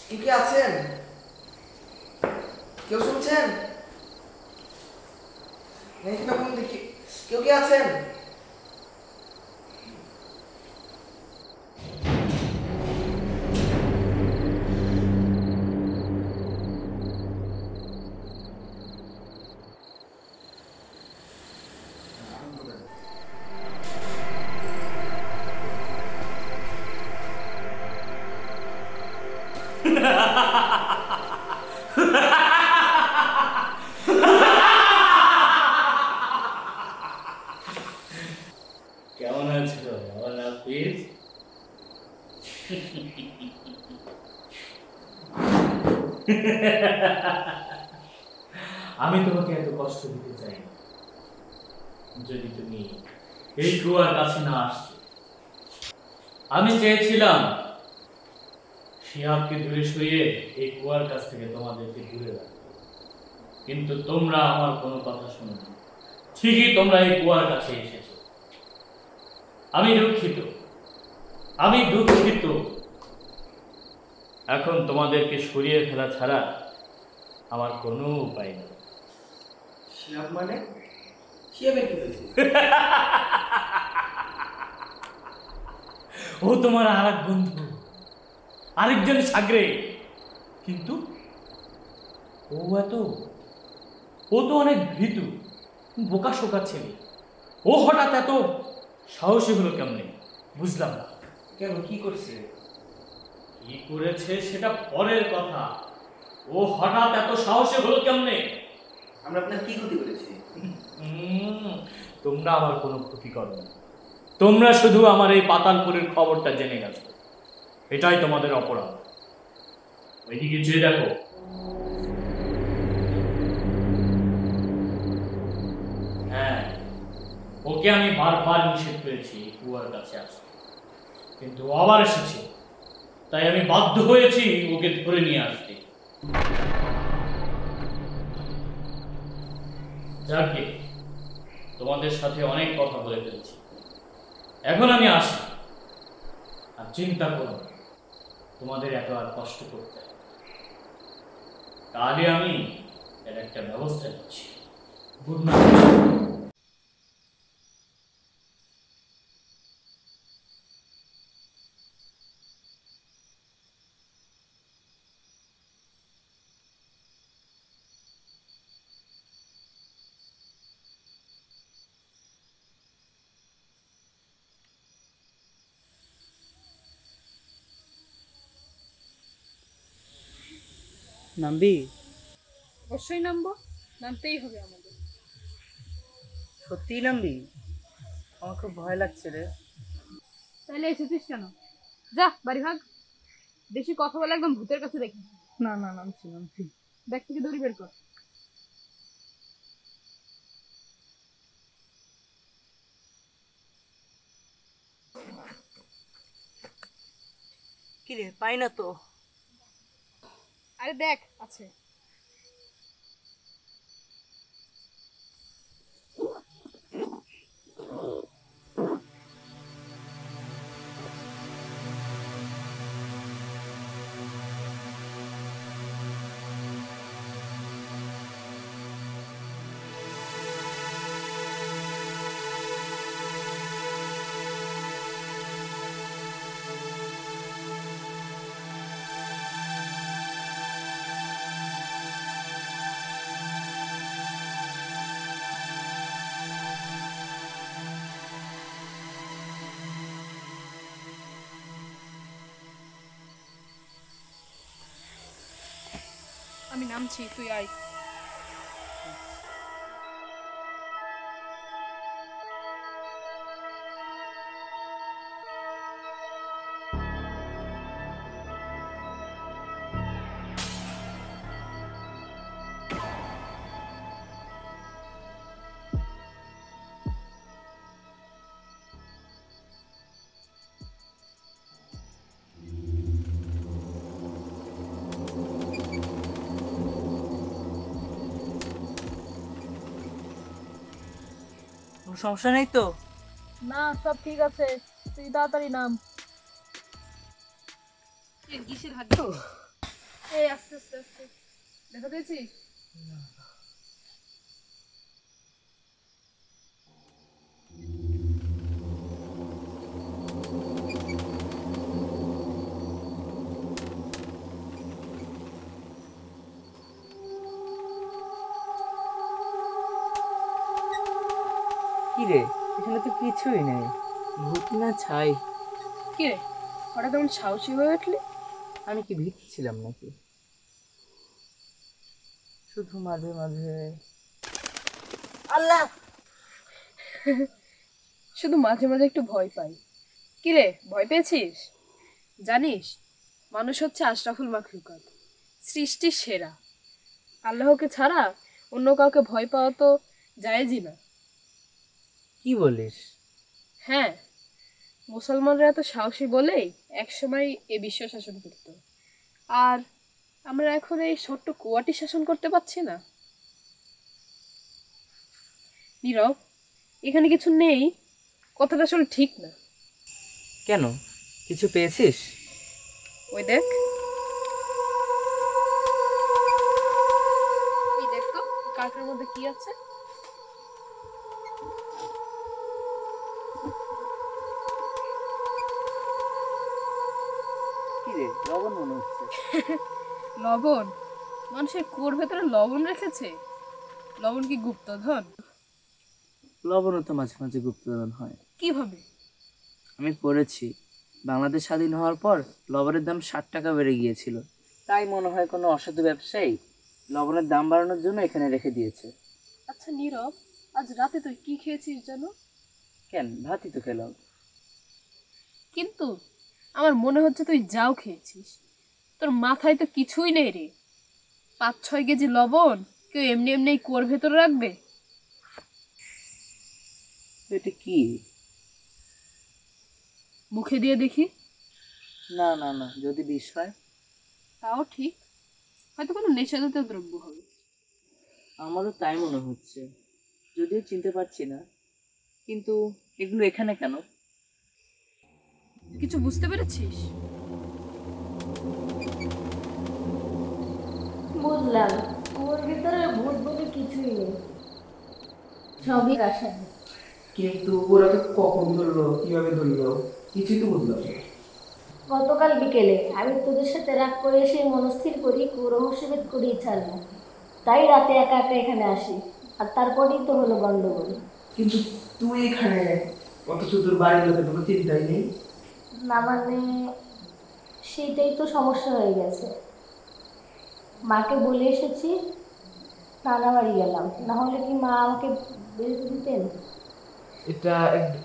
কেউ কি আছেন? কেউ শুনছেন? কেউ কি আছেন? কেমন আছো আমার নাপিত? আমি তোমাকে এত কষ্ট দিতে চাই না। যদি তুমি এই কুয়ার কাছে না আসছো, আমি চেয়েছিলাম শিহাবকে দূরে সরিয়ে এই কুয়ার কাছ থেকে তোমাদেরকে দূরে রাখতে, কিন্তু তোমরা আমার কোনো কথা শোনো না। ঠিকই তোমরা এই কুয়ার কাছে এসেছো। আমি দুঃখিত, আমি দুঃখিত। এখন তোমাদেরকে সরিয়ে ফেলা ছাড়া আমার কোনো উপায় নেই। শিহাব মানে? শিহাবের কি হয়েছে? ও তোমার আরেক বন্ধু, আরেকজন সাগরে। কিন্তু ও তো অনেক ভীতু, বোকা শোকা ছেলে। ও হঠাৎ এত সাহসী হলো কেমনে বুঝলাম না। কেন, কি করছে? কি করেছে সেটা পরের কথা। ও হঠাৎ এত সাহসী হলো কেমনে? আমরা আপনার কি ক্ষতি করেছি? তোমরা আমার কোনো ক্ষতি করো না। তোমরা শুধু আমার এই পাতালপুরের খবরটা জেনে গেছো, এটাই তোমাদের অপরাধ। ওইদিকে চেয়ে দেখো। হ্যাঁ, ওকে আমি বারবার নিষেধ করেছি কুয়ার কাছে আসতে, কিন্তু ও আবার এসেছে। তাই আমি বাধ্য হয়েছি ওকে ধরে নিয়ে আসতে। যাকে তোমাদের সাথে অনেক কথা বলে ফেলেছি, এখন আমি আসি। আর চিন্তা করো না, তোমাদের এত আর কষ্ট করতে হবে। তাহলে আমি এর একটা ব্যবস্থা নিচ্ছি। Good night. নামবি? অবশ্যই নামবো, নামতেই হবে আমাদের। সত্যিই নামবি? আমার খুব ভয় লাগছে রে। তাহলে এসেছিস কেন? যা বাড়ি ভাগ। বেশি কথা বলে একদম ভূতের কাছে দেখি। না না, নামছি নামছি। ব্যাগ থেকে দড়ি বের কর। কি রে, পাই না তো। আরে দেখ, আছে। আমি নামছি, তুই আয়। কোনো সমস্যা নেই তো? না, সব ঠিক আছে, তুই তাড়াতাড়ি নাম। কিসের হাত? এই আস্তে আস্তে আস্তে, দেখা পেয়েছিস? কি রে, এখানে তো কিছুই নেই, ভূত না ছাই। কি রে, হঠাৎ এমন সাহসী হয়ে উঠলি? আমি কি ভীত ছিলাম নাকি? শুধু মাঝে মাঝে আল্লাহ শুধু মাঝে মাঝে একটু ভয় পাই। কি রে, ভয় পেয়েছিস? জানিস, মানুষ হচ্ছে আশরাফুল মাখলুকাত, সৃষ্টির সেরা। আল্লাহকে ছাড়া অন্য কাউকে ভয় পাওয়া তো জায়েজই না। কি বলিস? হ্যাঁ, মুসলমানরা এত সাহসী বলেই একসময় এ বিশ্ব শাসন করত। আর আমরা এখন এই ছোট্ট কুয়াটি শাসন করতে পারছি না। নীরব, এখানে কিছু নেই, কথাটা আসলে ঠিক না। কেন, কিছু পেয়েছিস? ওই দেখ, এই দেখ তো কার্টের মধ্যে কি আছে। কি রে, লবণ মনে হচ্ছে। লবণ? মানুষের কুয়োর ভেতরে লবণ রেখেছে? লবণ কি গুপ্তধন? লবণও তো মাঝে মাঝে গুপ্তধন হয়। কিভাবে? আমি পড়েছি, বাংলাদেশ স্বাধীন হওয়ার পর লবণের দাম 60 টাকা বেড়ে গিয়েছিল। তাই মনে হয় কোনো অসাধু ব্যবসায়ী লবণের দাম বাড়ানোর জন্য এখানে রেখে দিয়েছে। আচ্ছা নীরব, আজ রাতে তুই কি খেয়েছিস জানো? কেন, ভাতই তো খেলাম। কিন্তু আমার মনে হচ্ছে তুই যাও খেয়েছিস। তোর মাথায় তো কিছুই নেই রে। 5-6 কেজি লবণ কেউ এমনি এমনি এই কুয়োর ভেতরে রাখবে? এটা কি? মুখে দিয়ে দেখি। না না না, যদি বিষ হয়? তাও ঠিক, হয়তো কোনো নেশাজাতীয় দ্রব্য হবে। আমারও তাই মনে হচ্ছে, যদিও চিনতে পারছি না। কিন্তু এগুলো এখানে কেন? কিছু বুঝতে পেরেছিস? বুঝলাম, কুয়োর ভিতরে ভূত বলে কিছুই নেই, সবই রাসায়নিক। কিন্তু ওরা তো কখন ধরলো, কিভাবে ধরলো, কিছুই তো বুঝলাম না। গতকাল বিকেলে আমি তোদের সাথে রাগ করে এসে মনস্থির করি কুয়ো রহস্যভেদ করেই ছাড়বো। তাই রাতে একা একা এখানে আসি, আর তারপরেই তো হলো গন্ডগোল। কিন্তু তুই এখানে, অথচ তোর বাড়ির লোকের কোনো চিন্তাই নেই। না মানে, সেইটাই তো সমস্যা হয়ে গেছে। মাকে বলে এসেছি, নানা বাড়ি গেলাম, না হলে কি মা আমাকে বেরোতে দিতেন?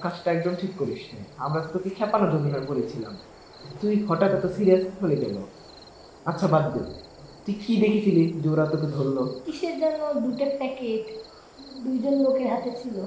কাজটা একদম ঠিক করিস নি। আমরা তো তোকে খেপানোর জন্য বলেছিলাম, তুই হঠাৎ এত সিরিয়াস হয়ে গেল। আচ্ছা বাদ দে, তুই কি দেখেছিলি যে ওরা তোকে ধরলো? কিসের জন্য 2টা প্যাকেট 2জন লোকের হাতে ছিল।